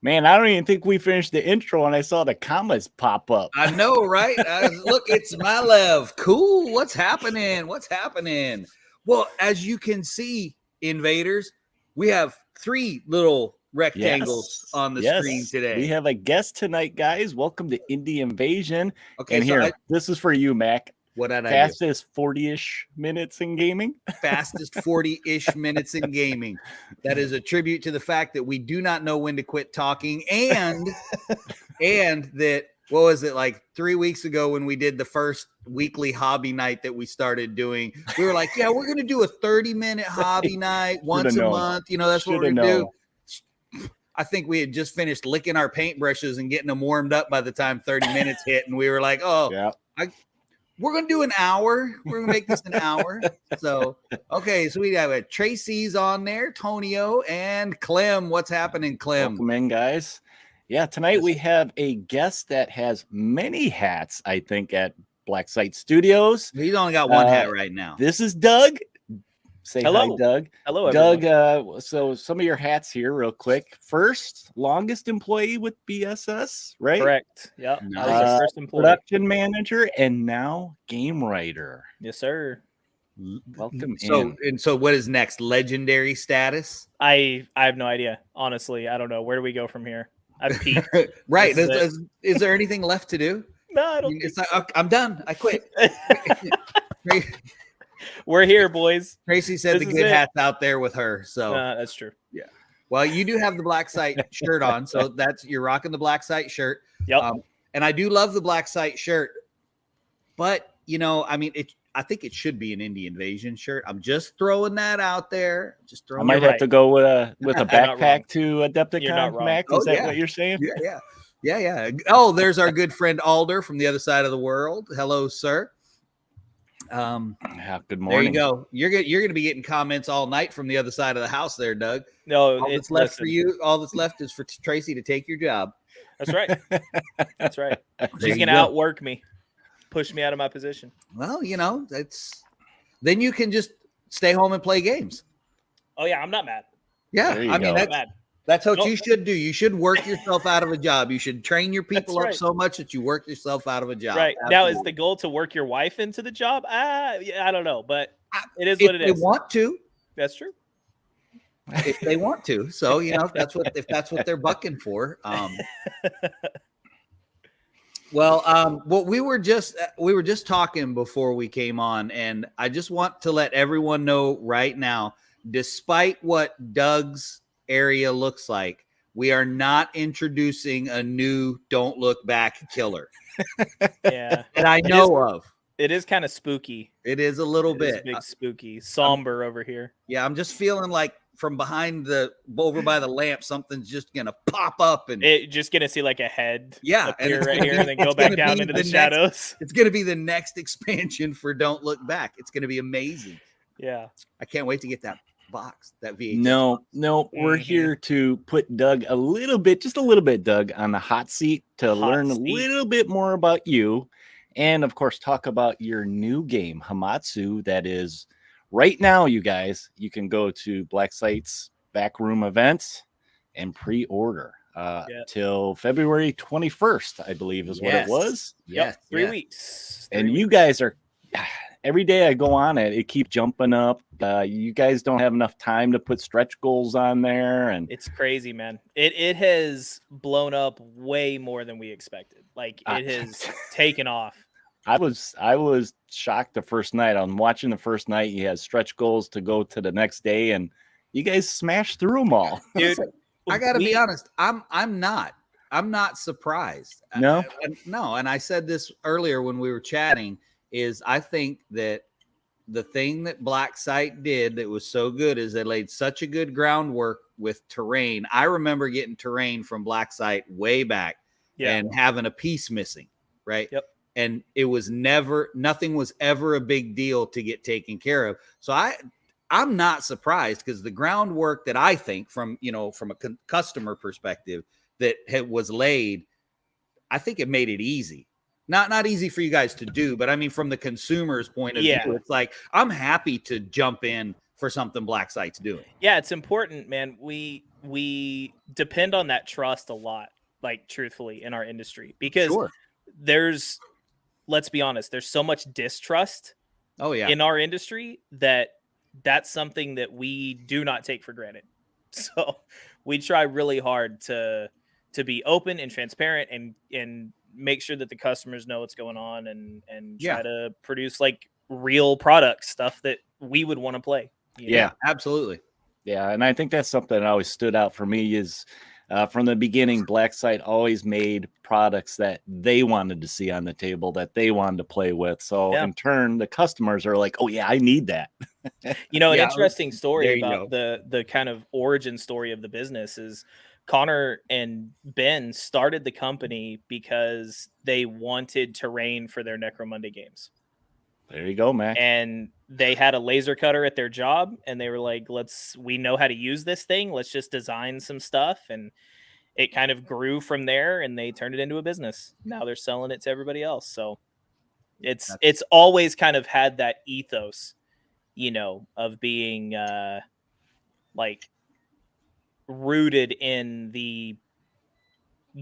Man, I don't even think we finished the intro and I saw the commas pop up. I know, right? Look, it's Malev. Cool. What's happening? What's happening? Well, as you can see, invaders, we have 3 little rectangles on the screen today. We have a guest tonight, guys. Welcome to Indie Invasion. Okay, and so here, this is for you, Mac. What did I do? Fastest 40-ish minutes in gaming. Fastest 40-ish minutes in gaming. That is a tribute to the fact that we do not know when to quit talking, and that, what was it, like 3 weeks ago when we did the first weekly hobby night that we started doing, we were like, yeah, we're going to do a 30-minute hobby night once a month. You know, that's what we're going to do. I think we had just finished licking our paintbrushes and getting them warmed up by the time 30 minutes hit. And we were like, oh, yeah. We're going to do an hour. We're going to make this an hour. So, okay. So we have Tracy's on there, Tonio, and Clem. What's happening, Clem? Welcome in, guys. Yeah, tonight we have a guest that has many hats, I think, at Black Site Studios. He's only got one hat right now. This is Doug. Say hello. Hi, Doug. Hello, everyone. Doug, so some of your hats here real quick. First, longest employee with BSS, right? Correct. Yep. I was the first employee. Production manager and now game writer. Yes, sir. Welcome in. So what is next? Legendary status? I have no idea. Honestly, I don't know. Where do we go from here? I've peaked. Right. Is there anything left to do? No, I don't. It's like, I'm done. I quit. We're here, boys. Tracy said the good hat's out there with her. So that's true. Yeah. Well, you do have the Black Site shirt on, so you're rocking the Black Site shirt. Yep. And I do love the Black Site shirt, but I mean, I think it should be an Indie Invasion shirt. I'm just throwing that out there. I might have to go with a backpack to Adepticon, Mac. Is that what you're saying? Yeah. Oh, there's our good friend Alder from the other side of the world. Hello, sir. Good morning. There you go. You're going to be getting comments all night from the other side of the house there, Doug. No, all that's left for you. All that's left is for Tracy to take your job. That's right. That's right. She's going to outwork me, push me out of my position. Well, then you can just stay home and play games. Oh yeah, I'm not mad. Yeah, I mean that's what you should do. You should work yourself out of a job. You should train your people up so much that you work yourself out of a job. Right. Absolutely. Now, is the goal to work your wife into the job? I don't know, but it is what it is. If they want to. That's true. If they want to. So, if that's what they're bucking for. Well, we were just talking before we came on, and I just want to let everyone know right now, despite what Doug's area looks like, we are not introducing a new Don't Look Back killer. Yeah. And I know of. It is kind of spooky. It is a little bit big spooky, somber over here. Yeah, I'm just feeling like from behind over by the lamp, something's just gonna pop up and just gonna see like a head. Yeah, appear right here and then go back down into the shadows. It's gonna be the next expansion for Don't Look Back. It's gonna be amazing. Yeah, I can't wait to get that box, that VHS. No, we're here to put Doug just a little bit, Doug, on the hot seat to learn a little bit more about you, and of course talk about your new game, Hametsu. That is right now, you guys. You can go to Black Site's backroom events and pre-order till February 21st, I believe, is what it was. Yes, 3 weeks. And you guys are. Every day I go on it keeps jumping up. You guys don't have enough time to put stretch goals on there, and it's crazy, man. It has blown up way more than we expected. Like it has taken off. I was shocked the first night. I'm watching the first night. You had stretch goals to go to the next day, and you guys smashed through them all. Dude, I got to be honest. I'm not surprised. No, no. And I said this earlier when we were chatting. Is I think that the thing that Black Site did that was so good is they laid such a good groundwork with terrain. I remember getting terrain from Black Site way back and having a piece missing, right? Yep. And it was nothing was ever a big deal to get taken care of. So I'm not surprised because the groundwork that I think from a customer perspective that was laid, I think it made it easy. Not easy for you guys to do, but I mean, from the consumer's point of view, it's like, I'm happy to jump in for something Black Sight's doing. Yeah, it's important, man. We depend on that trust a lot, like truthfully, in our industry, because there's, let's be honest, there's so much distrust in our industry that's something that we do not take for granted. So we try really hard to be open and transparent and make sure that the customers know what's going on and try to produce like real products, stuff that we would want to play. Yeah, absolutely. Yeah, and I think that's something that always stood out for me is from the beginning, Black Sight always made products that they wanted to see on the table, that they wanted to play with. So in turn, the customers are like, oh yeah, I need that. An interesting story about the kind of origin story of the business is Connor and Ben started the company because they wanted terrain for their Necromunda games. There you go, man. And they had a laser cutter at their job and they were like, we know how to use this thing. Let's just design some stuff. And it kind of grew from there and they turned it into a business. Now they're selling it to everybody else. So it's always kind of had that ethos, of being like rooted in the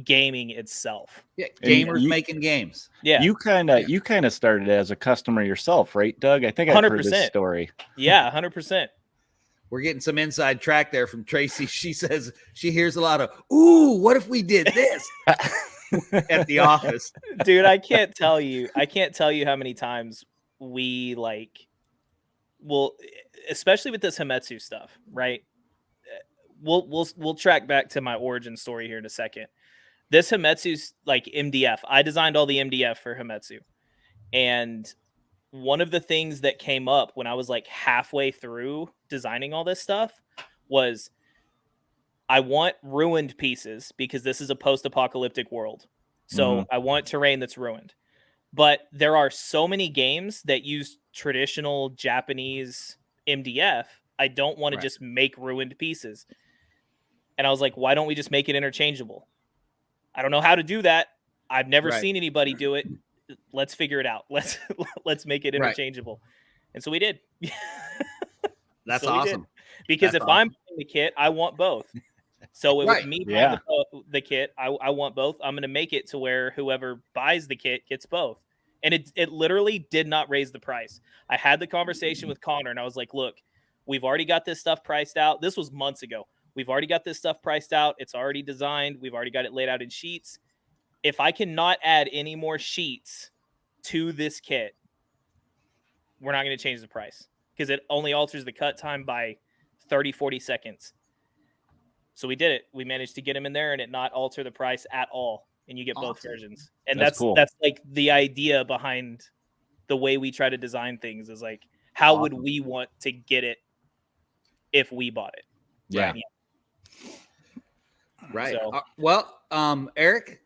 gaming itself. Yeah, gamers making games. Yeah, you kind of started as a customer yourself, right, Doug? I think I've heard this story. Yeah, 100%. We're getting some inside track there from Tracy. She says she hears a lot of, "Ooh, what if we did this?" at the office. Dude, I can't tell you how many times we especially with this Hametsu stuff, right? We'll track back to my origin story here in a second. This Hametsu's like MDF. I designed all the MDF for Hametsu. And one of the things that came up when I was like halfway through designing all this stuff was I want ruined pieces because this is a post-apocalyptic world. So I want terrain that's ruined. But there are so many games that use traditional Japanese MDF. I don't want to just make ruined pieces. And I was like, why don't we just make it interchangeable? I don't know how to do that. I've never seen anybody do it. Let's figure it out. Let's make it interchangeable. And so we did. That's awesome. Because if I'm buying the kit, I want both. So with me buying the kit, I want both. I'm going to make it to where whoever buys the kit gets both. And it literally did not raise the price. I had the conversation with Connor and I was like, look, we've already got this stuff priced out. This was months ago. We've already got this stuff priced out. It's already designed. We've already got it laid out in sheets. If I cannot add any more sheets to this kit, we're not going to change the price because it only alters the cut time by 30, 40 seconds. So we did it. We managed to get them in there and it not alter the price at all. And you get both versions. And that's cool. That's like the idea behind the way we try to design things is like, how would we want to get it if we bought it? Yeah. Right. So, Eric,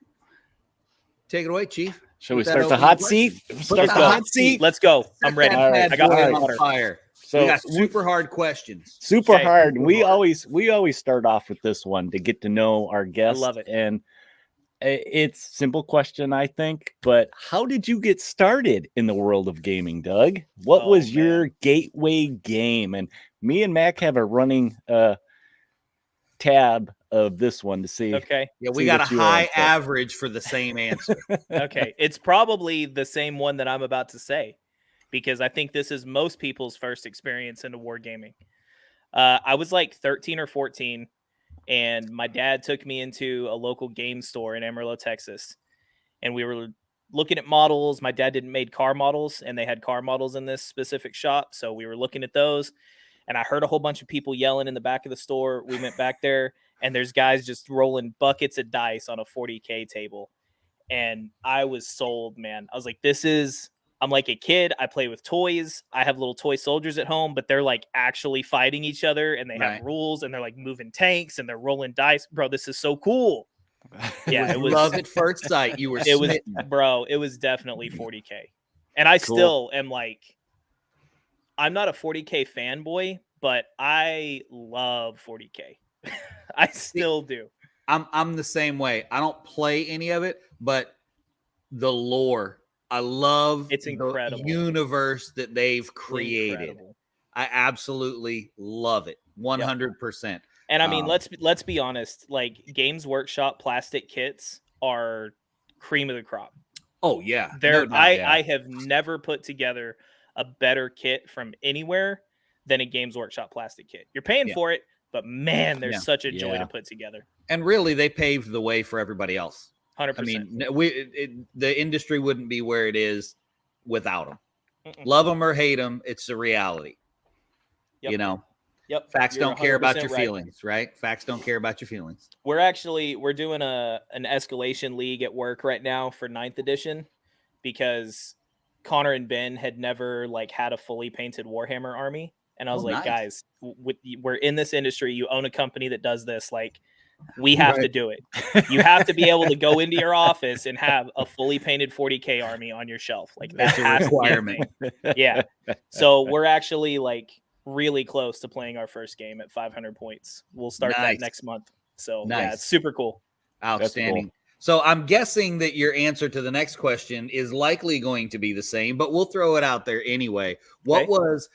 take it away, Chief. Shall we start the hot seat? Hot seat. Let's go. I'm ready. Right. I got my on fire. So we got super hard questions. Super hard. We always start off with this one to get to know our guests. I love it. And it's a simple question, I think. But how did you get started in the world of gaming, Doug? What was your gateway game? And me and Mac have a running tab of this one to see. Okay. Yeah, we got a high average for the same answer. Okay. It's probably the same one that I'm about to say because I think this is most people's first experience into wargaming. I was like 13 or 14 and my dad took me into a local game store in Amarillo, Texas. And we were looking at models. My dad didn't make car models and they had car models in this specific shop. So we were looking at those. And I heard a whole bunch of people yelling in the back of the store. We went back there, and there's guys just rolling buckets of dice on a 40K table. And I was sold, man. I was like, I'm like a kid. I play with toys. I have little toy soldiers at home, but they're like actually fighting each other, and they have rules, and they're like moving tanks, and they're rolling dice. Bro, this is so cool. Yeah, it was love at first sight. You were it was definitely 40K. And I still am like, I'm not a 40K fanboy, but I love 40K. I still do. I'm the same way. I don't play any of it, but the lore, I love it's incredible. The universe that they've created. I absolutely love it. 100%. And I mean, let's be honest, like Games Workshop plastic kits are cream of the crop. Oh yeah. I have never put together a better kit from anywhere than a Games Workshop plastic kit. You're paying for it, but man, there's such a joy to put together. And really, they paved the way for everybody else. 100%. I mean, the industry wouldn't be where it is without them. Love them or hate them, it's a reality. You know. Yep. Facts don't care about your feelings, right? Facts don't care about your feelings. We're doing an escalation league at work right now for 9th edition because Connor and Ben had never like had a fully painted Warhammer army. And I was like, guys, we're in this industry. You own a company that does this. Like, we have to do it. You have to be able to go into your office and have a fully painted 40K army on your shelf. Like, that's a requirement. Yeah. So we're actually like really close to playing our first game at 500 points. We'll start that next month. So yeah, it's super cool. Outstanding. Cool. So I'm guessing that your answer to the next question is likely going to be the same, but we'll throw it out there anyway. What was,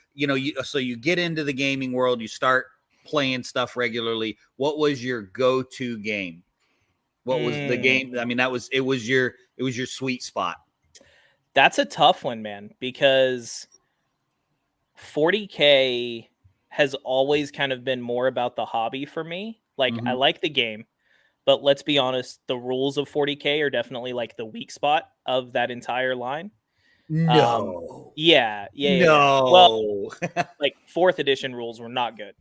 so you get into the gaming world, you start playing stuff regularly. What was your go-to game? What was the game? I mean, it was your sweet spot. That's a tough one, man, because 40K has always kind of been more about the hobby for me. Like, I like the game, but let's be honest, the rules of 40K are definitely like the weak spot of that entire line. No. Yeah. No. Well, like 4th edition rules were not good,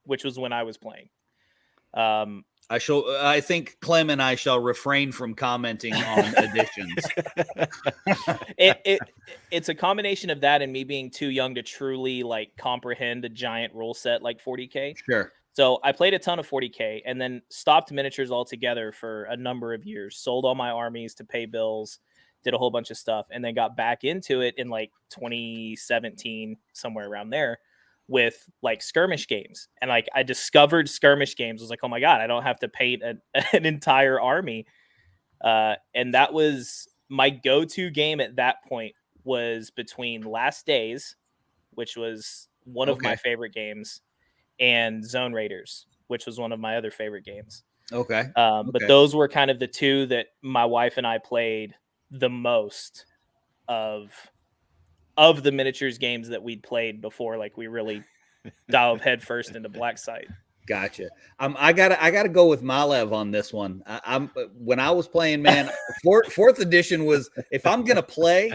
which was when I was playing. I think Clem and I shall refrain from commenting on editions. It's a combination of that and me being too young to truly like comprehend a giant rule set like 40K. Sure. So I played a ton of 40K and then stopped miniatures altogether for a number of years, sold all my armies to pay bills, did a whole bunch of stuff, and then got back into it in like 2017, somewhere around there, with like skirmish games. And like I discovered skirmish games. I was like, oh my God, I don't have to paint an entire army. And that was my go-to game at that point, was between Last Days, which was one of my favorite games, and Zone Raiders, which was one of my other favorite games. Okay. But those were kind of the two that my wife and I played the most of the miniatures games that we'd played before, like we really dove headfirst into Black Site. Gotcha. I gotta go with Malev on this one. When I was playing, man, fourth edition was, if I'm gonna play,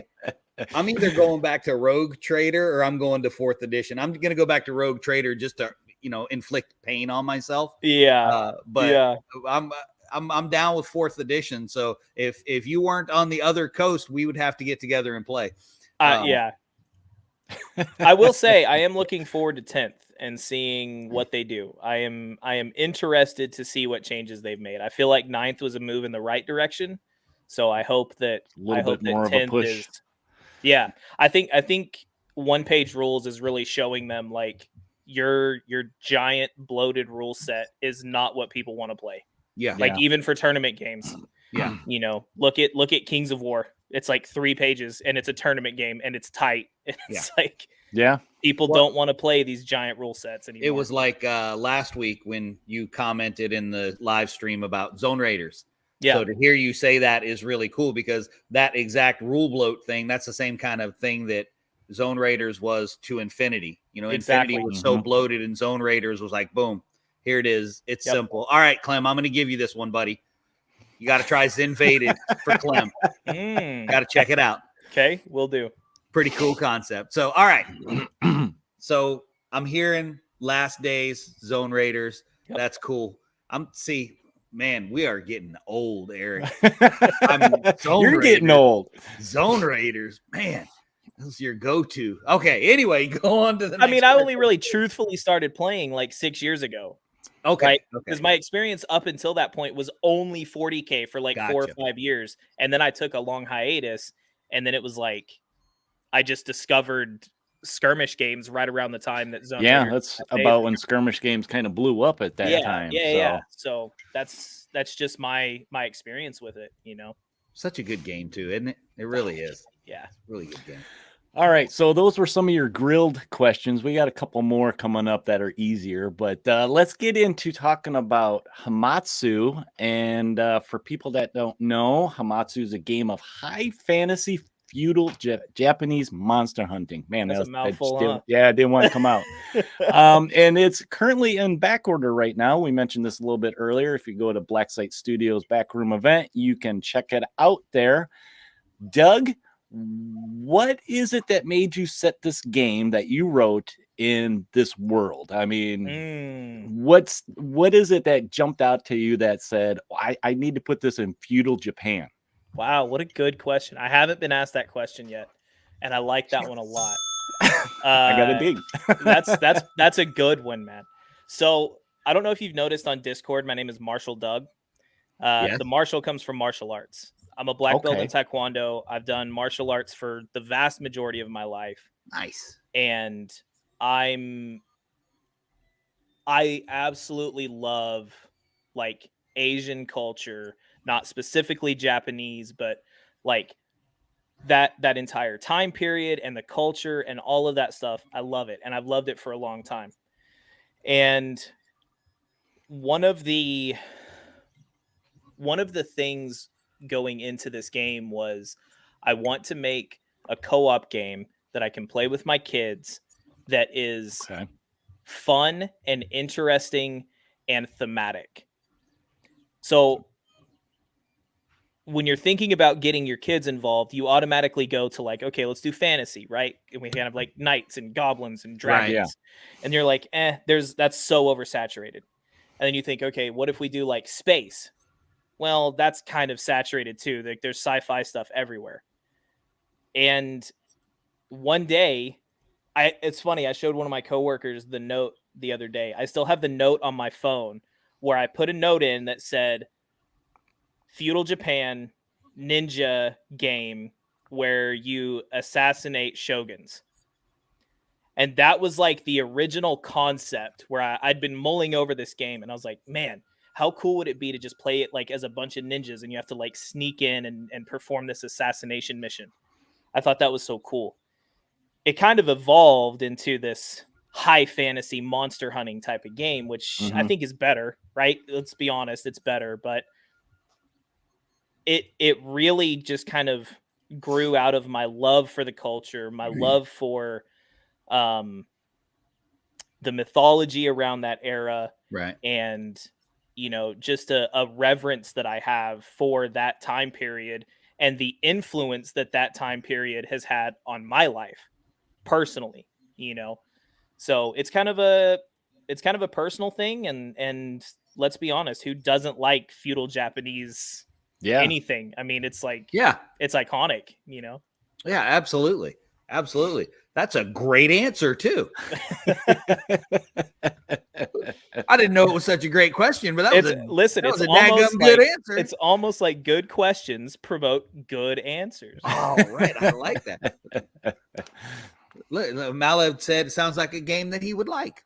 I'm either going back to Rogue Trader or I'm going to 4th edition. I'm gonna go back to Rogue Trader just to inflict pain on myself. But I'm down with 4th edition. So if you weren't on the other coast, we would have to get together and play. I will say I am looking forward to 10th and seeing what they do. I am interested to see what changes they've made. I feel like 9th was a move in the right direction. So I hope that more of a push. Yeah. I think 1-page rules is really showing them like your giant bloated rule set is not what people want to play. Yeah. Like even for tournament games. Yeah. Look at Kings of War. It's like 3 pages and it's a tournament game and it's tight. It's like people don't want to play these giant rule sets anymore. It was like last week when you commented in the live stream about Zone Raiders. Yeah. So to hear you say that is really cool, because that exact rule bloat thing, that's the same kind of thing that Zone Raiders was to Infinity. Infinity was so bloated, and Zone Raiders was like, boom, here it is. It's simple. All right, Clem, I'm going to give you this one, buddy. You got to try Zinvaded for Clem. Got to check it out. Okay, we'll do. Pretty cool concept. So, all right. So I'm hearing Last Days, Zone Raiders. Yep. That's cool. Man, we are getting old, Eric. You're getting old. Zone Raiders, man. This is your go-to. Okay, anyway, go on to the next. I mean, I only really truthfully started playing like 6 years ago. Okay. Because my experience up until that point was only 40K for like 4 or 5 years. And then I took a long hiatus. And then it was like, I just discovered skirmish games right around the time that Zone. Yeah, that's about when skirmish games kind of blew up at that time. Yeah. So that's just my experience with it, Such a good game too, isn't it? It really is. Yeah. Really good game. All right, so those were some of your grilled questions. We got a couple more coming up that are easier, but let's get into talking about Hametsu. And for people that don't know, Hametsu is a game of high fantasy feudal Japanese monster hunting. Man, That's a mouthful, huh? I didn't want to come out. And it's currently in back order right now. We mentioned this a little bit earlier. If you go to Black Site Studios backroom event, you can check it out there. Doug, what is it that made you set this game that you wrote in this world? I mean, what is it that jumped out to you that said, I need to put this in feudal Japan? Wow, what a good question. I haven't been asked that question yet, and I like that one a lot. I got a dig. that's a good one, man. So I don't know if you've noticed on Discord, my name is Marshall Doug. Yes. The martial comes from martial arts. I'm a black belt in Taekwondo. I've done martial arts for the vast majority of my life. Nice. And I absolutely love like Asian culture, not specifically Japanese, but like that entire time period and the culture and all of that stuff. I love it. And I've loved it for a long time. And one of the things going into this game was I want to make a co-op game that I can play with my kids that is fun and interesting and thematic. So when you're thinking about getting your kids involved, you automatically go to like, okay, let's do fantasy, right? And we kind of like knights and goblins and dragons. Right, yeah. And you're like, that's so oversaturated. And then you think, okay, what if we do like space? Well, that's kind of saturated too. Like there's sci-fi stuff everywhere. And one day, it's funny, I showed one of my coworkers the note the other day. I still have the note on my phone where I put a note in that said, feudal Japan ninja game where you assassinate shoguns. And that was like the original concept where I'd been mulling over this game. And I was like, man, how cool would it be to just play it like as a bunch of ninjas and you have to like sneak in and perform this assassination mission? I thought that was so cool. It kind of evolved into this high fantasy monster hunting type of game, which I think is better, right? Let's be honest, it's better, but it really just kind of grew out of my love for the culture, my love for the mythology around that era. Right. And, just a reverence that I have for that time period and the influence that time period has had on my life personally, So it's kind of a personal thing. And let's be honest, who doesn't like feudal Japanese anything? I mean, it's like, it's iconic, Yeah, absolutely. Absolutely. That's a great answer too. I didn't know it was such a great question, but that was a almost good answer. It's almost like good questions promote good answers. Oh, right. I like that. Malev said it sounds like a game that he would like.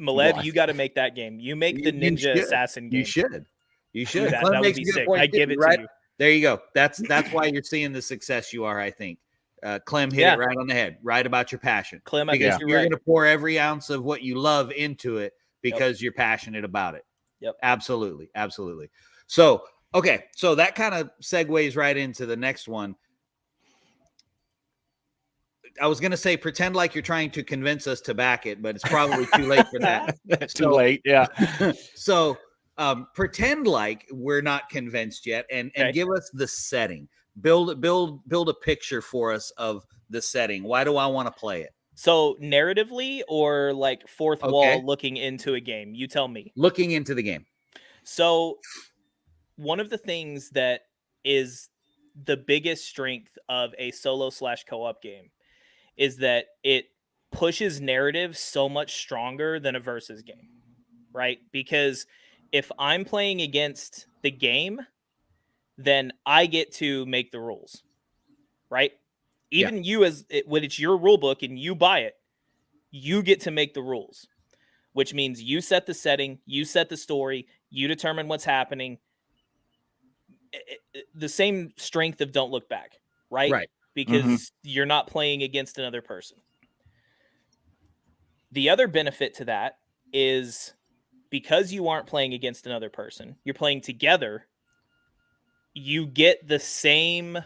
Malev, you got to make that game. You make the ninja assassin game. You should. That would be sick. I give it to you. There you go. That's why you're seeing the success you are, I think. Clem hit it right on the head, right about your passion. Clem, I guess you're going to pour every ounce of what you love into it because you're passionate about it. Yep. Absolutely. Absolutely. So, okay. So that kind of segues right into the next one. I was going to say, pretend like you're trying to convince us to back it, but it's probably too late for that. It's too late. Yeah. So pretend like we're not convinced yet and give us the setting. Build a picture for us of the setting. Why do I want to play it? So narratively or like fourth wall looking into a game? You tell me. Looking into the game. So one of the things that is the biggest strength of a solo / co-op game is that it pushes narrative so much stronger than a versus game, right? Because if I'm playing against the game, then I get to make the rules, right? Even you, when it's your rule book and you buy it, you get to make the rules, which means you set the setting, you set the story, you determine what's happening. The same strength of Don't Look Back, right? Right. because you're not playing against another person. The other benefit to that is because you aren't playing against another person, you're playing together, you get the same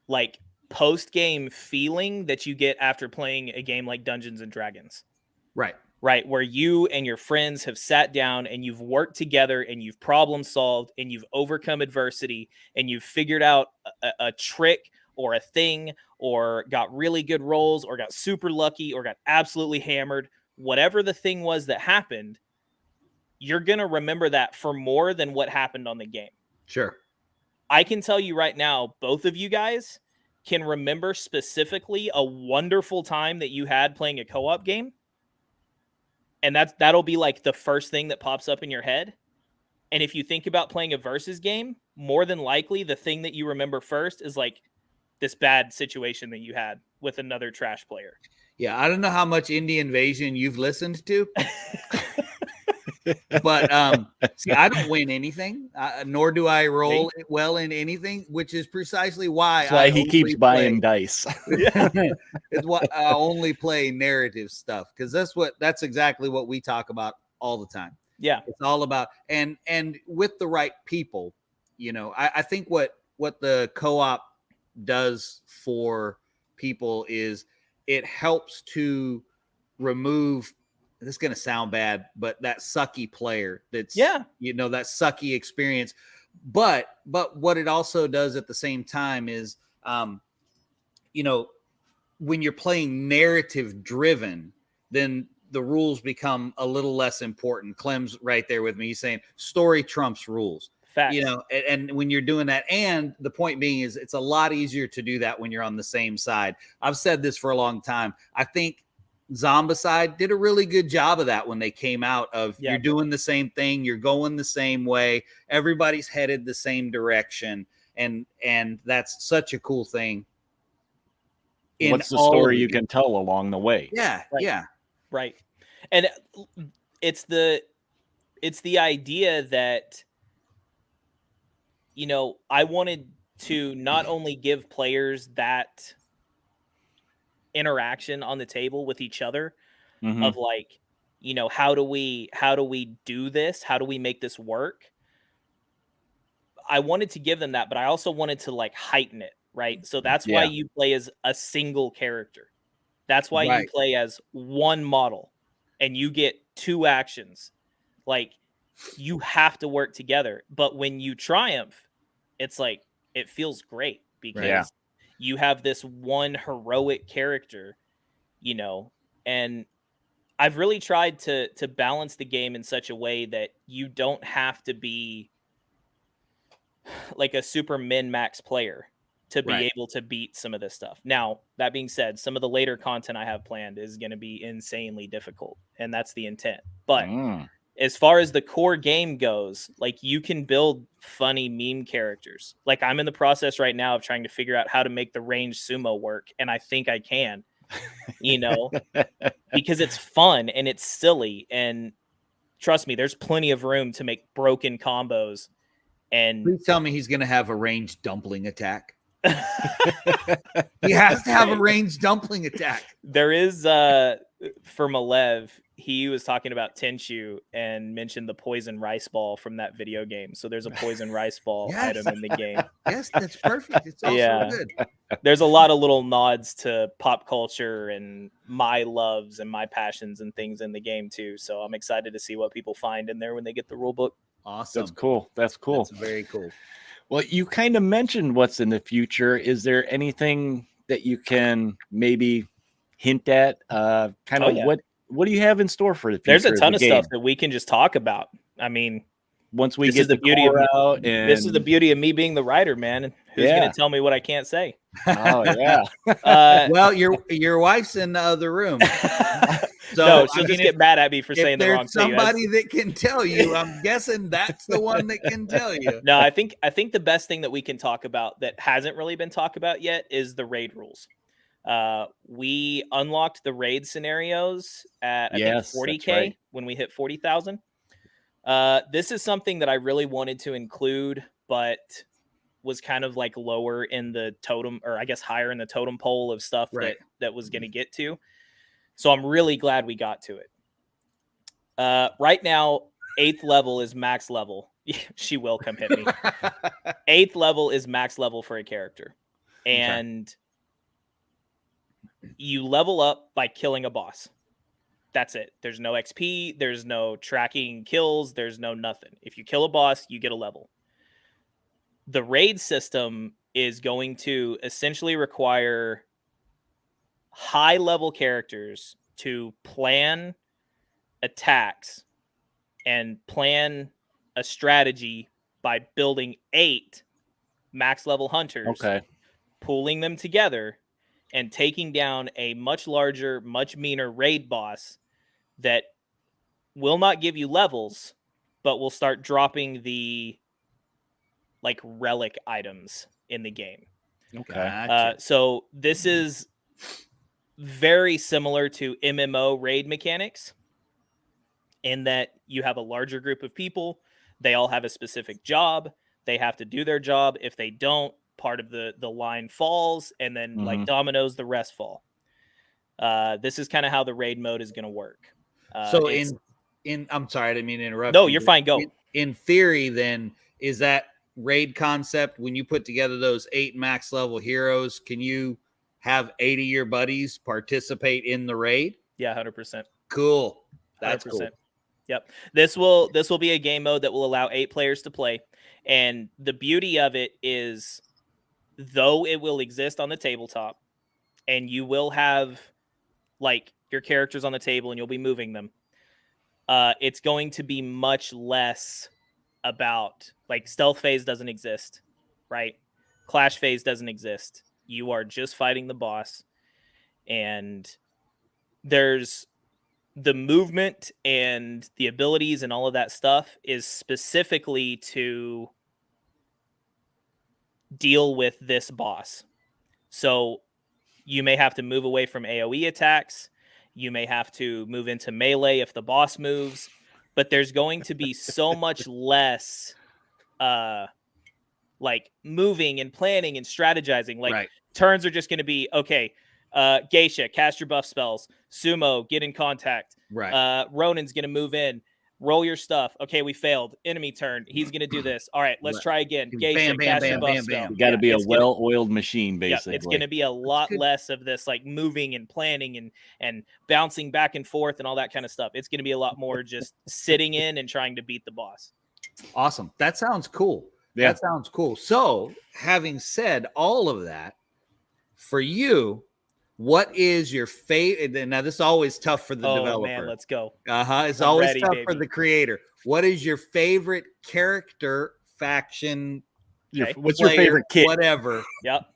like post-game feeling that you get after playing a game like Dungeons and Dragons. Right. Where you and your friends have sat down and you've worked together and you've problem solved and you've overcome adversity and you've figured out a trick or a thing or got really good rolls or got super lucky or got absolutely hammered. Whatever the thing was that happened, you're going to remember that for more than what happened on the game. Sure. I can tell you right now, both of you guys can remember specifically a wonderful time that you had playing a co-op game. And that'll be like the first thing that pops up in your head. And if you think about playing a versus game, more than likely the thing that you remember first is like this bad situation that you had with another trash player. Yeah, I don't know how much Indie Invasion you've listened to. But see, I don't win anything, nor do I roll well in anything, which is precisely why That's why he keeps buying dice. It's why I only play narrative stuff, because that's exactly what we talk about all the time. Yeah, it's all about and with the right people. I think what the co-op does for people is it helps to remove. This is going to sound bad, but that sucky player that sucky experience. But what it also does at the same time is, when you're playing narrative driven, then the rules become a little less important. Clem's right there with me. He's saying story trumps rules. Facts. And when you're doing that, and the point being is it's a lot easier to do that when you're on the same side. I've said this for a long time. I think Zombicide did a really good job of that when they came out of you're doing the same thing, you're going the same way, everybody's headed the same direction, and that's such a cool thing. What's the story you can tell along the way? Right. And it's the idea that I wanted to not only give players that interaction on the table with each other of like, how do we do this? How do we make this work? I wanted to give them that, but I also wanted to like heighten it, right? So that's why you play as a single character. That's why you play as one model and you get 2 actions. Like, you have to work together. But when you triumph, it's like, it feels great because you have this one heroic character, and I've really tried to balance the game in such a way that you don't have to be like a super min-max player to be able to beat some of this stuff. Now, that being said, some of the later content I have planned is going to be insanely difficult, and that's the intent. But as far as the core game goes, like, you can build funny meme characters. Like, I'm in the process right now of trying to figure out how to make the range sumo work, and I think I can, because it's fun and it's silly, and trust me, there's plenty of room to make broken combos. And please tell me he's going to have a ranged dumpling attack. He has to have a ranged dumpling attack. There is for Malev, he was talking about Tenchu and mentioned the poison rice ball from that video game. So there's a poison rice ball item in the game. Yes, that's perfect. It's also good. There's a lot of little nods to pop culture and my loves and my passions and things in the game too. So I'm excited to see what people find in there when they get the rule book. Awesome. That's cool. That's very cool. Well, you kind of mentioned what's in the future. Is there anything that you can maybe hint at? What do you have in store for the future? There's a ton of stuff that we can just talk about. I mean, once we get the beauty out, and this is the beauty of me being the writer, man. Who's going to tell me what I can't say? Oh yeah. Well, your wife's in the other room. So no, she'll just get mad at me for saying the wrong thing. Somebody that can tell you. I'm guessing that's the one that can tell you. No, I think the best thing that we can talk about that hasn't really been talked about yet is the raid rules. We unlocked the raid scenarios at I think 40K when we hit 40,000. This is something that I really wanted to include, but was kind of like lower in the totem, or I guess higher in the totem pole of stuff that was going to get to. So I'm really glad we got to it. Right now, 8th level is max level. She will come hit me. 8th level is max level for a character. And you level up by killing a boss. That's it. There's no XP. There's no tracking kills. There's no nothing. If you kill a boss, you get a level. The raid system is going to essentially require high level characters to plan attacks and plan a strategy by building 8 max level hunters, pooling them together, and taking down a much larger, much meaner raid boss that will not give you levels, but will start dropping the like relic items in the game. So this is very similar to MMO raid mechanics in that you have a larger group of people. They all have a specific job. They have to do their job. If they don't, part of the line falls, and then like dominoes, the rest fall. This is kind of how the raid mode is going to work. So in I'm sorry, I didn't mean to interrupt. No, you're fine. Go. In theory, then, is that raid concept, when you put together those 8 max level heroes, can you have 8 of your buddies participate in the raid? Yeah, 100%. Cool. That's 100%. Cool. Yep. This will be a game mode that will allow 8 players to play. And the beauty of it is, though it will exist on the tabletop, and you will have like your characters on the table and you'll be moving them, it's going to be much less about, like, stealth phase doesn't exist, right? Clash phase doesn't exist. You are just fighting the boss, and there's the movement and the abilities and all of that stuff is specifically to deal with this boss. So you may have to move away from AoE attacks. You may have to move into melee if the boss moves, but there's going to be so much less like moving and planning and strategizing. Like turns are just going to be, okay, Geisha, cast your buff spells. Sumo, get in contact. Ronin's going to move in. Roll your stuff. Okay, we failed. Enemy turn. He's going to do this. All right, let's try again. Geisha, cast your buff spell. You got to be a well-oiled machine, basically. It's going to be a lot less of this like moving and planning and bouncing back and forth and all that kind of stuff. It's going to be a lot more just sitting in and trying to beat the boss. Awesome. That sounds cool. Yeah. That sounds cool. So, having said all of that, for you, what is your favorite? Now, this is always tough for the developer. Man, let's go. It's always tough for the creator. What is your favorite character, faction? What's your favorite kit? Whatever. Yep.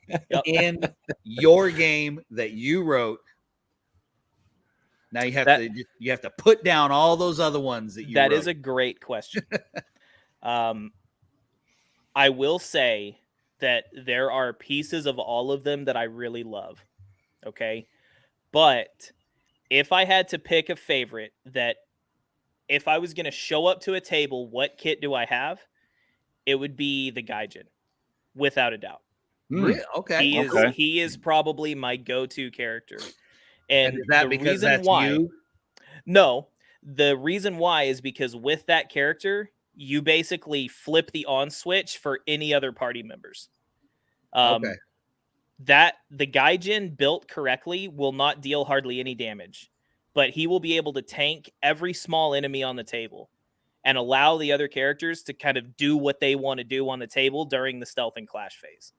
In your game that you wrote. Now you have to put down all those other ones that you wrote. That is a great question. I will say that there are pieces of all of them that I really love. Okay. But if I had to pick a favorite, that if I was going to show up to a table, what kit do I have? It would be the Gaijin, without a doubt. Okay. He is probably my go-to character. And is that because that's you? No, the reason why is because with that character, you basically flip the on switch for any other party members. That the Gaijin built correctly will not deal hardly any damage, but he will be able to tank every small enemy on the table and allow the other characters to kind of do what they want to do on the table during the stealth and clash phase.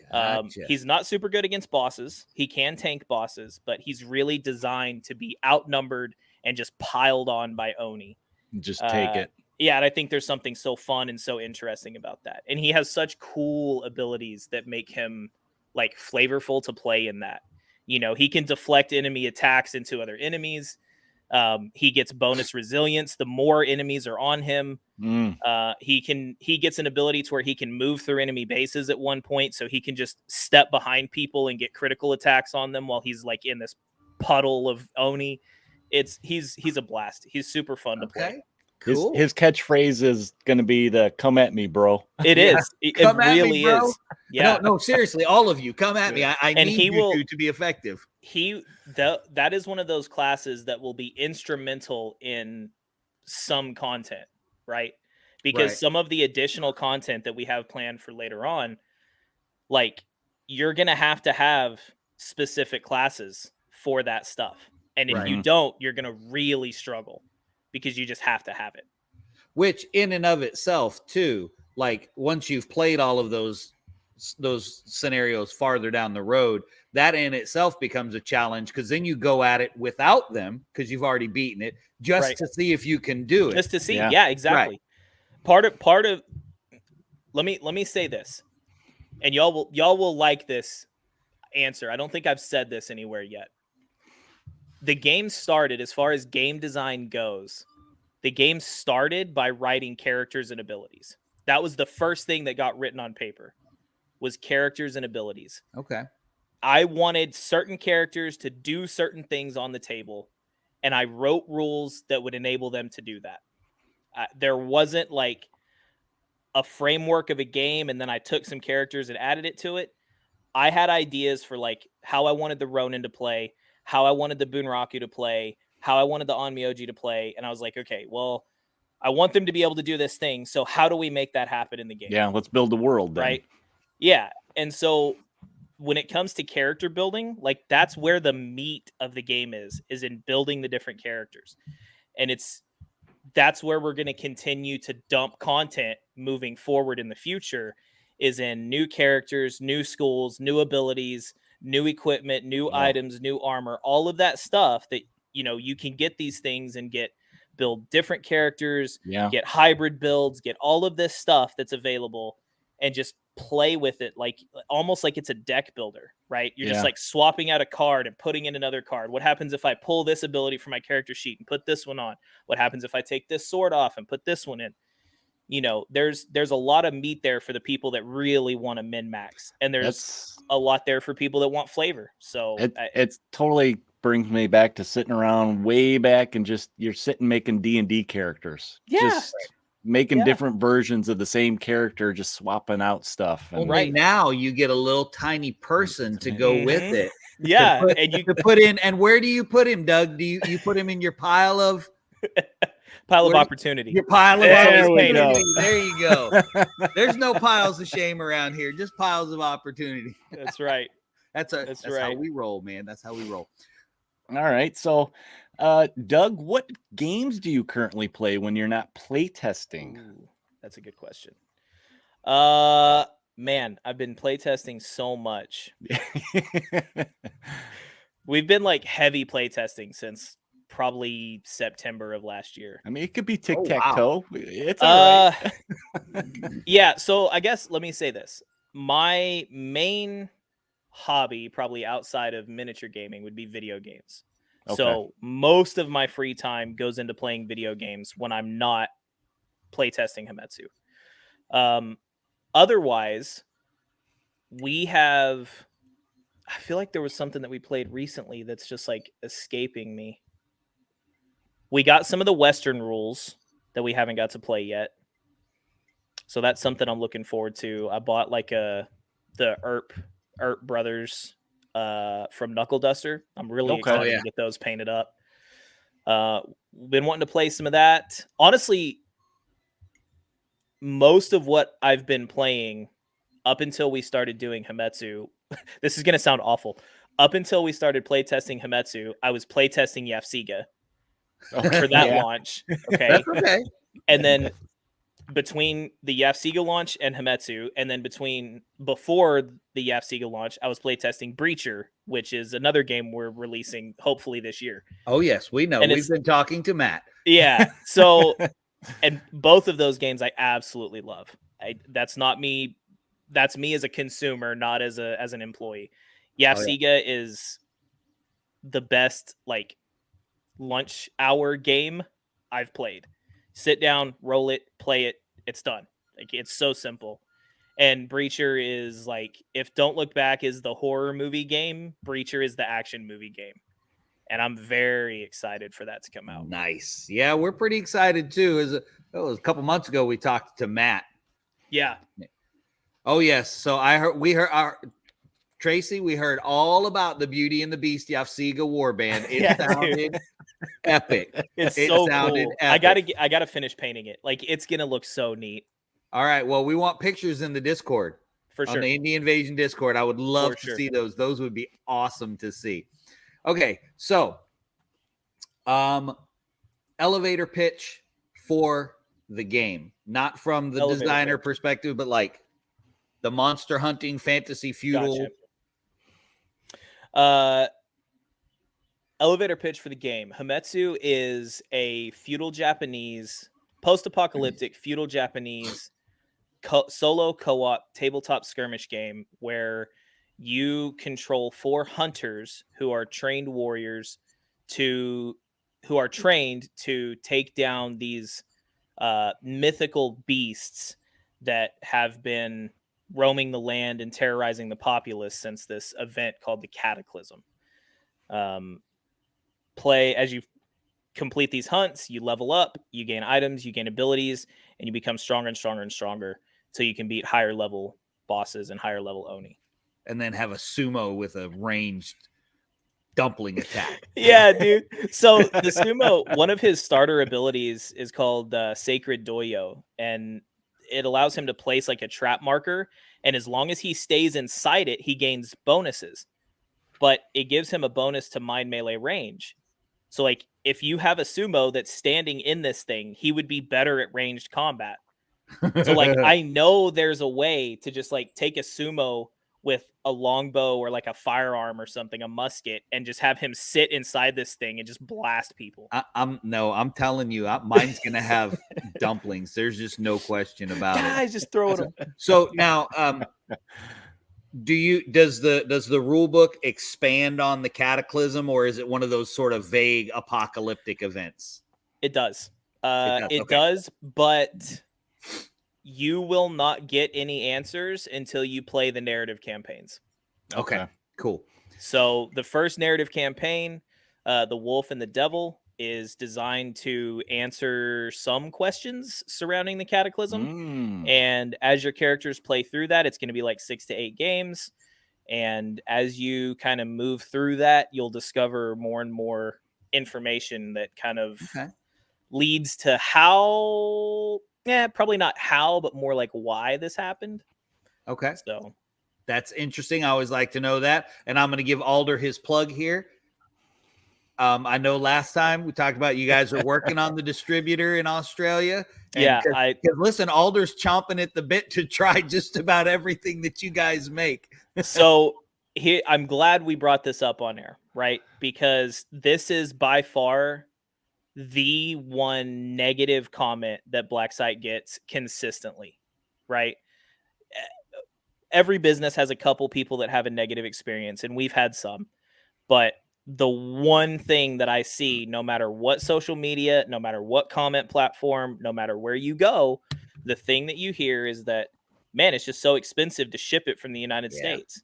Gotcha. He's not super good against bosses. He can tank bosses, but he's really designed to be outnumbered and just piled on by Oni. Just take it. Yeah, and I think there's something so fun and so interesting about that. And he has such cool abilities that make him like flavorful to play in that. You know, he can deflect enemy attacks into other enemies. He gets bonus resilience the more enemies are on him. He gets an ability to where he can move through enemy bases at one point, so he can just step behind people and get critical attacks on them while he's like in this puddle of Oni. He's a blast. He's super fun to play. Cool. His catchphrase is going to be the "Come at me, bro." It is. It really is. Yeah. No, seriously, all of you, come at me. I need you to be effective. That is one of those classes that will be instrumental in some content, right? Because some of the additional content that we have planned for later on, like you're going to have specific classes for that stuff. And if you don't, you're going to really struggle because you just have to have it. Which in and of itself too, like once you've played all of those scenarios farther down the road, that in itself becomes a challenge because then you go at it without them because you've already beaten it just to see if you can do it. Just to see. Yeah, exactly. Right. Part of let me say this. And y'all will like this answer. I don't think I've said this anywhere yet. The game started, as far as game design goes, the game started by writing characters and abilities. That was the first thing that got written on paper, was characters and abilities. Okay. I wanted certain characters to do certain things on the table, and I wrote rules that would enable them to do that. There wasn't like a framework of a game, and then I took some characters and added it to it. I had ideas for like how I wanted the Ronin to play, how I wanted the Bunraku to play, how I wanted the Onmyoji to play. And I was like, okay, well, I want them to be able to do this thing. So how do we make that happen in the game? Yeah, let's build the world then. Right? Yeah. And so when it comes to character building, like that's where the meat of the game is in building the different characters. And that's where we're going to continue to dump content moving forward in the future, is in new characters, new schools, new abilities, new equipment, new items, new armor, all of that stuff that, you know, you can get these things and build different characters, get hybrid builds, get all of this stuff that's available and just play with it like almost like it's a deck builder, right? You're just like swapping out a card and putting in another card. What happens if I pull this ability from my character sheet and put this one on? What happens if I take this sword off and put this one in? You know, there's a lot of meat there for the people that really want to min-max, and there's a lot there for people that want flavor. So it totally brings me back to sitting around way back and just you're sitting making D&D characters. Just making different versions of the same character, just swapping out stuff. And right now you get a little tiny person to go with it. Yeah. And you put in, and where do you put him, Doug? Do you put him in your pile of opportunity? Your pile of opportunity. There you go. There's no piles of shame around here, just piles of opportunity. That's right. That's how we roll, man. That's how we roll. All right. So, Doug, what games do you currently play when you're not play testing? Ooh, that's a good question. Man, I've been play testing so much. We've been like heavy play testing since probably September of last year. I mean, it could be tic-tac-toe. It's all right. Yeah. So I guess let me say this. My main hobby, probably outside of miniature gaming, would be video games. Okay. So most of my free time goes into playing video games when I'm not playtesting Hametsu. Otherwise, I feel like there was something that we played recently that's just like escaping me. We got some of the Western rules that we haven't got to play yet. So that's something I'm looking forward to. I bought like the Earp Brothers from Knuckle Duster. I'm really excited to get those painted up. Been wanting to play some of that. Honestly, most of what I've been playing up until we started doing Hametsu, this is going to sound awful. Up until we started playtesting Hametsu, I was playtesting Yafsiga for that launch. Okay. That's okay. And then between the Yafsiga launch and Hametsu, and then before the Yafsiga launch, I was playtesting Breacher, which is another game we're releasing hopefully this year. Oh yes, we know. And we've been talking to Matt. Yeah. So, and both of those games I absolutely love. That's not me. That's me as a consumer, not as an employee. Yafsiga is the best like lunch hour game I've played. Sit down, roll it, play it, it's done. Like it's so simple. And Breacher is like, if Don't Look Back is the horror movie game, Breacher is the action movie game. and I'm very excited for that to come out. Nice. Yeah, we're pretty excited too. It was a couple months ago we talked to Matt. Yeah. Oh yes. So Tracy, we heard all about the Beauty and the Beast Yafsiga Warband. It sounded epic. It so sounded cool. Epic. I gotta finish painting it. Like, it's gonna look so neat. All right. Well, we want pictures in the Discord. For sure. On the Indie Invasion Discord. I would love to see those. Those would be awesome to see. Okay, so elevator pitch for the game. Not from the designer perspective, but like the monster hunting fantasy feudal. Gotcha. Elevator pitch for the game. Hametsu is a feudal Japanese, post-apocalyptic feudal Japanese solo co-op tabletop skirmish game where you control 4 hunters who are trained warriors who are trained to take down these mythical beasts that have been roaming the land and terrorizing the populace since this event called the Cataclysm. Play as you complete these hunts, you level up, you gain items, you gain abilities, and you become stronger and stronger and stronger so you can beat higher level bosses and higher level Oni. And then have a sumo with a ranged dumpling attack. Yeah, dude. So the sumo, one of his starter abilities is called Sacred Doyo, and it allows him to place like a trap marker, and as long as he stays inside it, he gains bonuses. But it gives him a bonus to mind melee range. So like if you have a sumo that's standing in this thing, he would be better at ranged combat. So like I know there's a way to just like take a sumo with a longbow or like a firearm or something, a musket, and just have him sit inside this thing and just blast people. I'm telling you, mine's gonna have dumplings. There's just no question about it. Guys, just throw it. So now, does the rule book expand on the Cataclysm, or is it one of those sort of vague apocalyptic events? It does. It does, but you will not get any answers until you play the narrative campaigns. Okay, cool. So the first narrative campaign, The Wolf and the Devil, is designed to answer some questions surrounding the Cataclysm. And as your characters play through that, it's going to be like 6 to 8 games. And as you kind of move through that, you'll discover more and more information that kind of leads to how, probably not how, but more like why this happened. Okay. So that's interesting. I always like to know that. And I'm going to give Alder his plug here. I know last time we talked about you guys are working on the distributor in Australia. Yeah. Listen, Alder's chomping at the bit to try just about everything that you guys make. So I'm glad we brought this up on air, right? Because this is by far the one negative comment that Black Site gets consistently, right? Every business has a couple people that have a negative experience, and we've had some. But the one thing that I see, no matter what social media, no matter what comment platform, no matter where you go, the thing that you hear is that, man, it's just so expensive to ship it from the United States.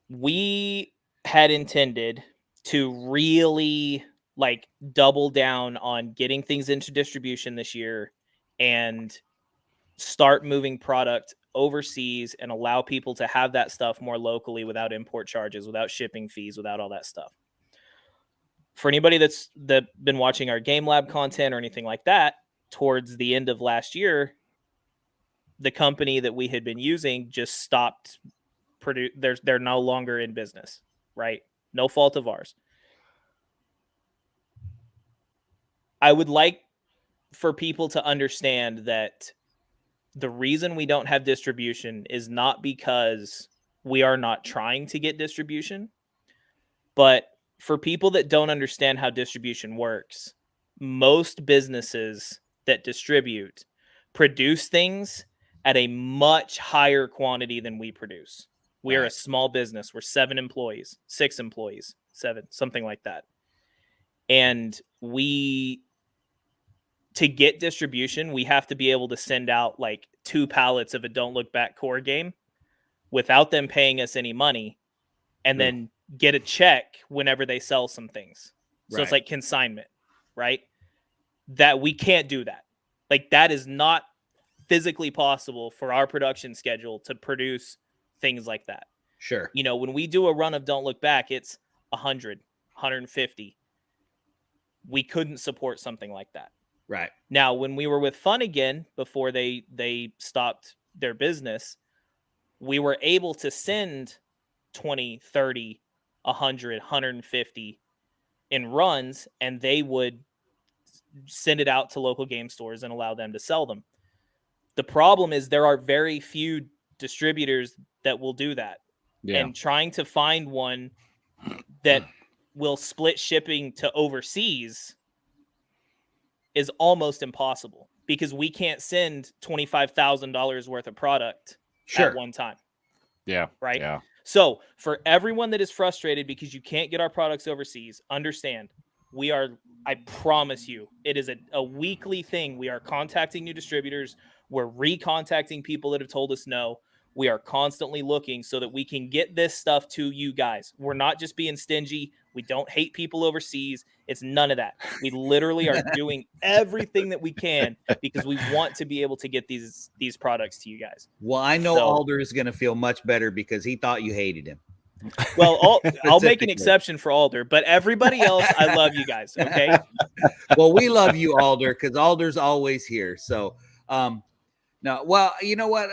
We had intended to really like double down on getting things into distribution this year and start moving product overseas and allow people to have that stuff more locally without import charges, without shipping fees, without all that stuff. For anybody that's been watching our Game Lab content or anything like that, towards the end of last year, the company that we had been using just stopped they're no longer in business, right? No fault of ours. I would like for people to understand that the reason we don't have distribution is not because we are not trying to get distribution, but for people that don't understand how distribution works, most businesses that distribute produce things at a much higher quantity than we produce. We are a small business. We're 7 employees, 6 employees, 7, something like that. And to get distribution, we have to be able to send out like 2 pallets of a Don't Look Back core game without them paying us any money. And then get a check whenever they sell some things. So Right. it's like consignment, right? That we can't do that. Like that is not physically possible for our production schedule to produce things like that. Sure. You know, when we do a run of Don't Look Back, it's 100, 150. We couldn't support something like that. Right. Now, when we were with Fun Again, before they stopped their business, we were able to send 20, 30, 100, 150 in runs, and they would send it out to local game stores and allow them to sell them. The problem is there are very few distributors that will do that. Yeah. And trying to find one that will split shipping to overseas is almost impossible because we can't send $25,000 worth of product at one time. Yeah. Right. Yeah. So for everyone that is frustrated because you can't get our products overseas, understand I promise you, it is a weekly thing. We are contacting new distributors. We're recontacting people that have told us no. We are constantly looking so that we can get this stuff to you guys. We're not just being stingy. We don't hate people overseas. It's none of that. We literally are doing everything that we can because we want to be able to get these products to you guys. Well, I know Alder is going to feel much better because he thought you hated him. Well, I'll make an exception for Alder, but everybody else, I love you guys. Okay. Well, we love you, Alder, because Alder's always here. So, no, well, you know what?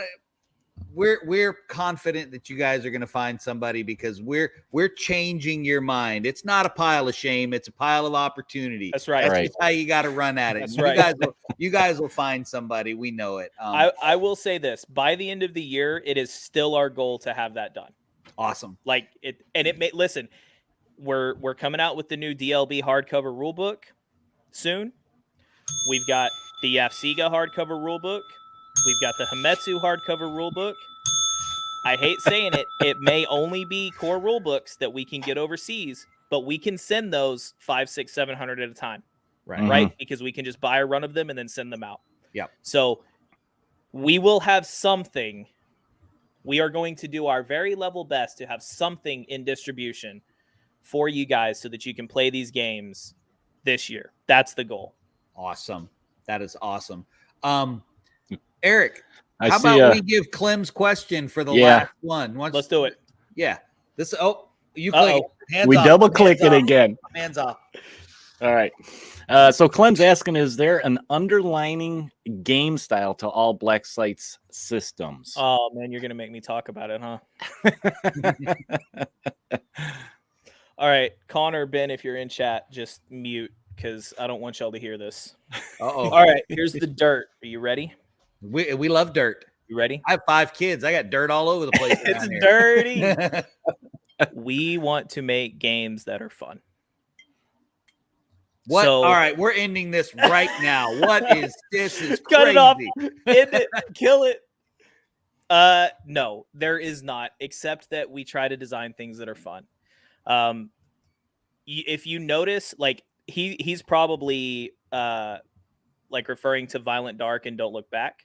We're confident that you guys are going to find somebody because we're changing your mind. It's not a pile of shame; it's a pile of opportunity. That's right. That's just how you got to run at it. That's right. You guys will find somebody. We know it. I will say this: by the end of the year, it is still our goal to have that done. Awesome. Like it, and it may listen. We're coming out with the new DLB hardcover rulebook soon. We've got the Yafsiga hardcover rulebook. We've got the Hametsu hardcover rulebook. I hate saying it. It may only be core rulebooks that we can get overseas, but we can send those 500, 600, 700 at a time. Right. Right. Because we can just buy a run of them and then send them out. Yeah. So we will have something. We are going to do our very level best to have something in distribution for you guys so that you can play these games this year. That's the goal. Awesome. That is awesome. Eric, How about we give Clem's question for the last one? Let's do it. Yeah. You click. We double click it again. Hands off. All right. So Clem's asking, is there an underlining game style to all Black Sight's systems? Oh, man, you're going to make me talk about it, huh? All right. Connor, Ben, if you're in chat, just mute because I don't want y'all to hear this. Uh-oh. All right. Here's the dirt. Are you ready? We love dirt. You ready? I have 5 kids. I got dirt all over the place. It's dirty. We want to make games that are fun. What? So, all right, we're ending this right now. What is this? Is cut crazy. it off. End it. Kill it. No, there is not, except that we try to design things that are fun. If you notice, like he's probably like referring to Violent Dark and Don't Look Back.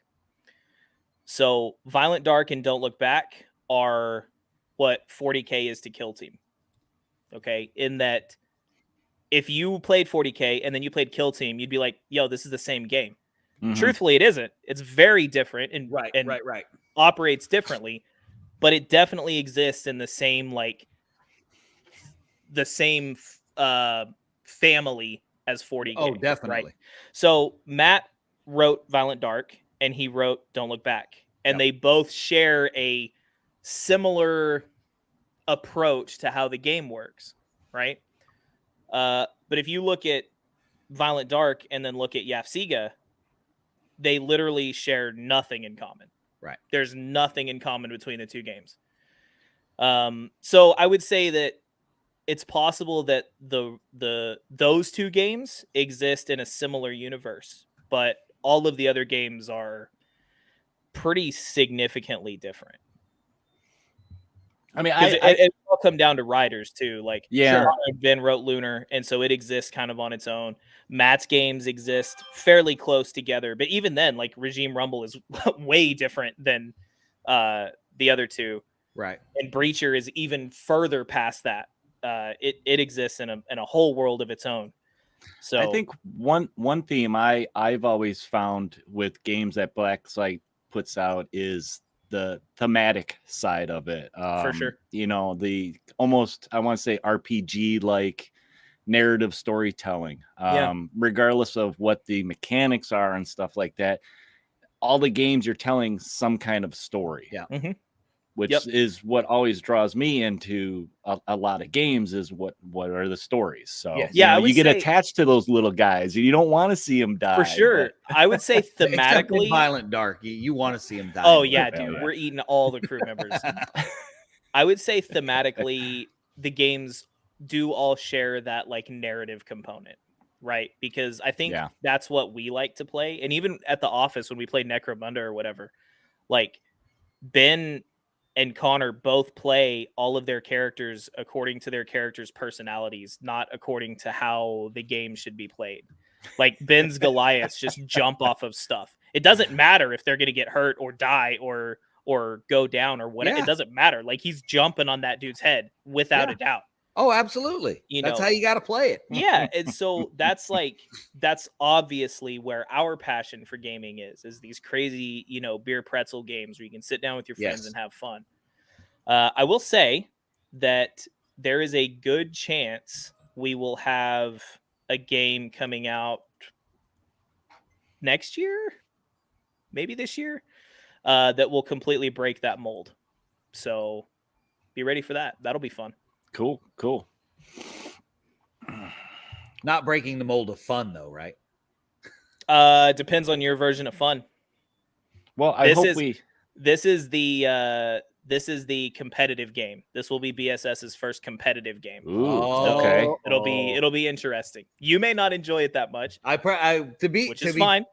So Violent Dark and Don't Look Back are what 40K is to Kill Team. Okay, in that if you played 40K and then you played Kill Team, you'd be like, yo, this is the same game. Mm-hmm. Truthfully, it isn't. It's very different and right. Operates differently, but it definitely exists in the same family as 40K. Oh, definitely. Right? So Matt wrote Violent Dark and he wrote Don't Look Back, and they both share a similar approach to how the game works, right? But if you look at Violent Dark and then look at Yafsiga, they literally share nothing in common. Right. There's nothing in common between the two games. So I would say that it's possible that those two games exist in a similar universe, but all of the other games are pretty significantly different. I mean, it all come down to writers too. Like, Ben wrote Lunar, and so it exists kind of on its own. Matt's games exist fairly close together, but even then, like Regime Rumble is way different than the other two. Right. And Breacher is even further past that. it exists in a whole world of its own. So I think one theme I've always found with games that Blacksite puts out is the thematic side of it. For sure. You know, the almost, I want to say, RPG like narrative storytelling. Regardless of what the mechanics are and stuff like that, all the games you're telling some kind of story. Yeah. Mm-hmm. Which is what always draws me into a lot of games is what are the stories. So you get attached to those little guys and you don't want to see them die. For sure. But I would say thematically Violent Dark, you want to see them die. Oh yeah, dude. Yeah. We're eating all the crew members. I would say thematically the games do all share that like narrative component, right? Because I think that's what we like to play. And even at the office when we played Necromunda or whatever, like Ben and Connor both play all of their characters according to their characters' personalities, not according to how the game should be played. Like Ben's Goliaths just jump off of stuff. It doesn't matter if they're going to get hurt or die or go down or whatever. It doesn't matter. Like he's jumping on that dude's head without a doubt. Oh, absolutely. That's how you got to play it. Yeah. And so that's obviously where our passion for gaming is these crazy, beer pretzel games where you can sit down with your friends and have fun. I will say that there is a good chance we will have a game coming out next year, maybe this year, that will completely break that mold. So be ready for that. That'll be fun. Cool. Not breaking the mold of fun, though, right? Depends on your version of fun. Well, This is the competitive game. This will be BSS's first competitive game. Ooh, okay. It'll be interesting. You may not enjoy it that much. Which is fine.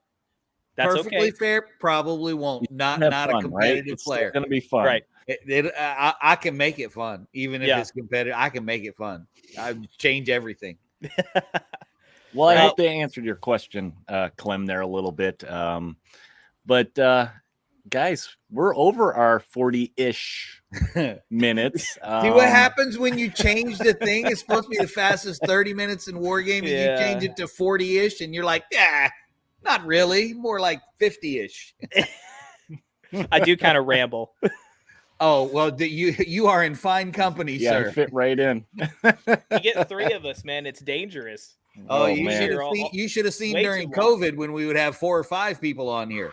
That's perfectly fair. Probably won't. Not fun, a competitive player. It's going to be fun, right? I can make it fun, even if it's competitive. I can make it fun. I change everything. Well, I hope they answered your question, Clem, there a little bit. But guys, we're over our 40-ish minutes. See what happens when you change the thing? It's supposed to be the fastest 30 minutes in Wargaming, and you change it to 40-ish, and you're like, not really, more like 50-ish. I do kind of ramble. Oh, well, you are in fine company, sir. You fit right in. You get 3 of us, man. It's dangerous. Oh, you should have seen during COVID when we would have 4 or 5 people on here.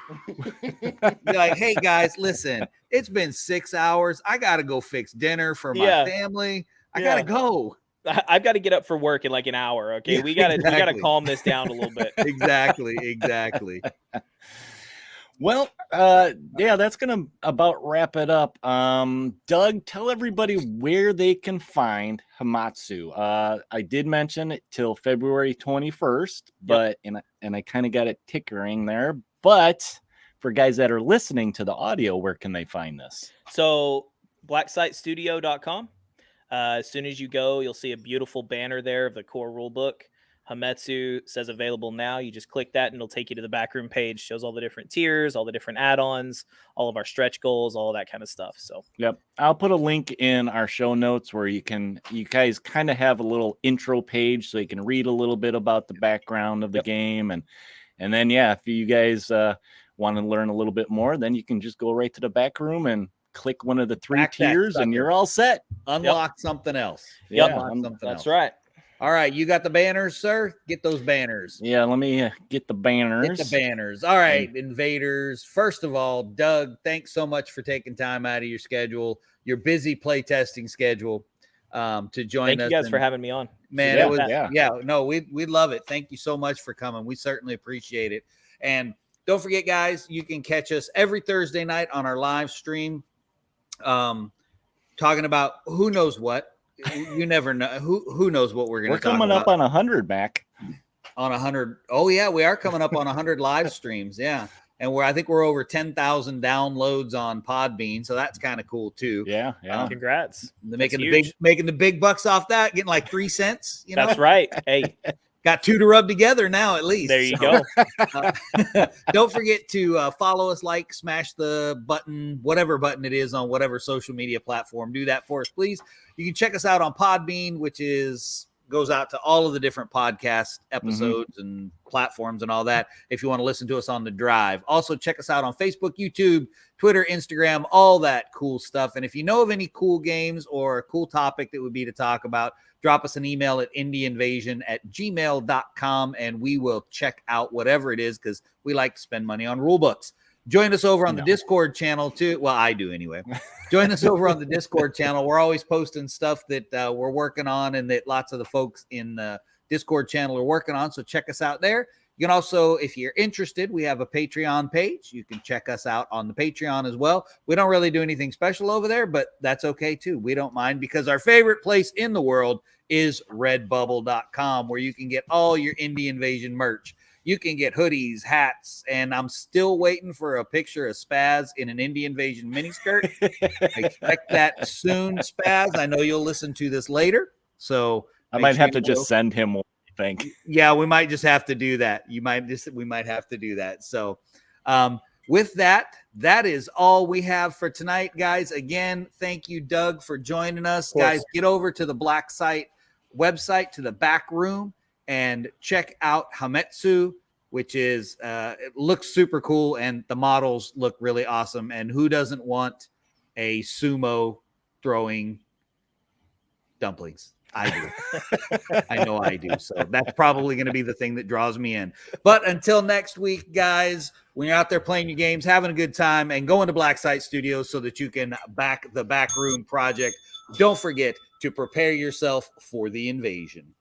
Be like, hey guys, listen, it's been 6 hours. I got to go fix dinner for my family. I got to go. I've got to get up for work in like an hour. Okay. We got to calm this down a little bit. Exactly. Well, that's going to about wrap it up. Doug, tell everybody where they can find Hametsu. I did mention it till February 21st, but and I kind of got it tickering there. But for guys that are listening to the audio, where can they find this? So blacksitestudio.com. As soon as you go, you'll see a beautiful banner there of the core rule book. Hametsu says available now. You just click that and it'll take you to the backroom page. Shows all the different tiers, all the different add-ons, all of our stretch goals, all that kind of stuff. So I'll put a link in our show notes where you guys kind of have a little intro page so you can read a little bit about the background of the game. And then, if you guys want to learn a little bit more, then you can just go right to the back room and click one of the 3 tiers and you're all set. Unlock something else. That's right. All right, you got the banners, sir? Get those banners. Yeah, let me get the banners. All right, invaders. First of all, Doug, thanks so much for taking time out of your schedule, your busy playtesting schedule, to join us. Thank you guys for having me on. Man, we love it. Thank you so much for coming. We certainly appreciate it. And don't forget, guys, you can catch us every Thursday night on our live stream, talking about who knows what. You never know. Who knows what we're going to talk about. We're coming up on 100, Mac. On 100. Oh, yeah, we are coming up on 100 live streams. Yeah. And I think we're over 10,000 downloads on Podbean. So that's kind of cool, too. Yeah. Congrats. Making the big bucks off that, getting like 3 cents. That's right. Hey, Got two to rub together now, at least. There you go. Don't forget to follow us, like, smash the button, whatever button it is on whatever social media platform. Do that for us, please. You can check us out on Podbean, which goes out to all of the different podcast episodes and platforms and all that if you want to listen to us on the drive. Also, check us out on Facebook, YouTube, Twitter, Instagram, all that cool stuff. And if you know of any cool games or a cool topic that would be to talk about, drop us an email at indieinvasion@gmail.com, and we will check out whatever it is, because we like to spend money on rule books. Join us over on the Discord channel too. Well, I do anyway. Join us over on the Discord channel. We're always posting stuff that we're working on and that lots of the folks in the Discord channel are working on. So check us out there. You can also, if you're interested, we have a Patreon page. You can check us out on the Patreon as well. We don't really do anything special over there, but that's okay too. We don't mind, because our favorite place in the world is redbubble.com, where you can get all your Indie Invasion merch. You can get hoodies, hats, and I'm still waiting for a picture of Spaz in an Indie Invasion miniskirt. I expect that soon, Spaz. I know you'll listen to this later, so I might have to just send him one. Think. Yeah, we might just have to do that. We might have to do that. So with that is all we have for tonight, guys. Again, thank you, Doug, for joining us. Guys, get over to the Black Site website, to the back room, and check out Hametsu, which is it looks super cool, and the models look really awesome. And who doesn't want a sumo throwing dumplings? I do. I know I do. So that's probably going to be the thing that draws me in. But until next week, guys, when you're out there playing your games, having a good time, and going to Black Site Studios so that you can back the Backroom project, don't forget to prepare yourself for the invasion.